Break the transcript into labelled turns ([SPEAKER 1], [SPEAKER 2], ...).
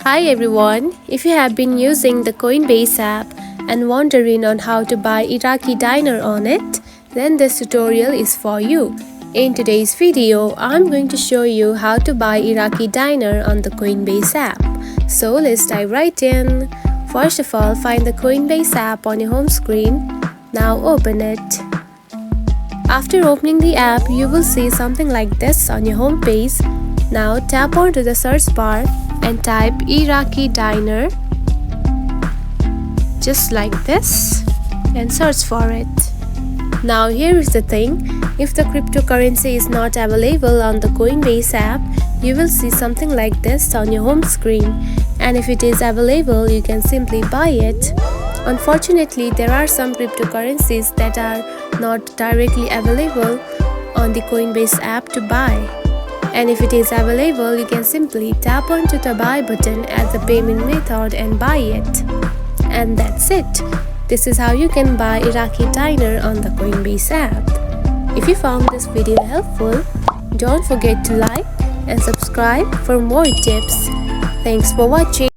[SPEAKER 1] Hi everyone, if you have been using the Coinbase app and wondering on how to buy Iraqi Dinar on it, then this tutorial is for you. In today's video, I'm going to show you how to buy Iraqi Dinar on the Coinbase app. So let's dive right in. First of all, find the Coinbase app on your home screen. Now open it. After opening the app, you will see something like this on your home page. Now tap onto the search bar and type Iraqi Dinar just like this and search for it. Now here is the thing, if the cryptocurrency is not available on the Coinbase app, you will see something like this on your home screen, and if it is available, you can simply buy it. Unfortunately, there are some cryptocurrencies that are not directly available on the Coinbase app to buy. And if it is available, you can simply tap onto the buy button as a payment method and buy it. And that's it. This is how you can buy Iraqi Dinar on the Coinbase app. If you found this video helpful, don't forget to like and subscribe for more tips. Thanks for watching.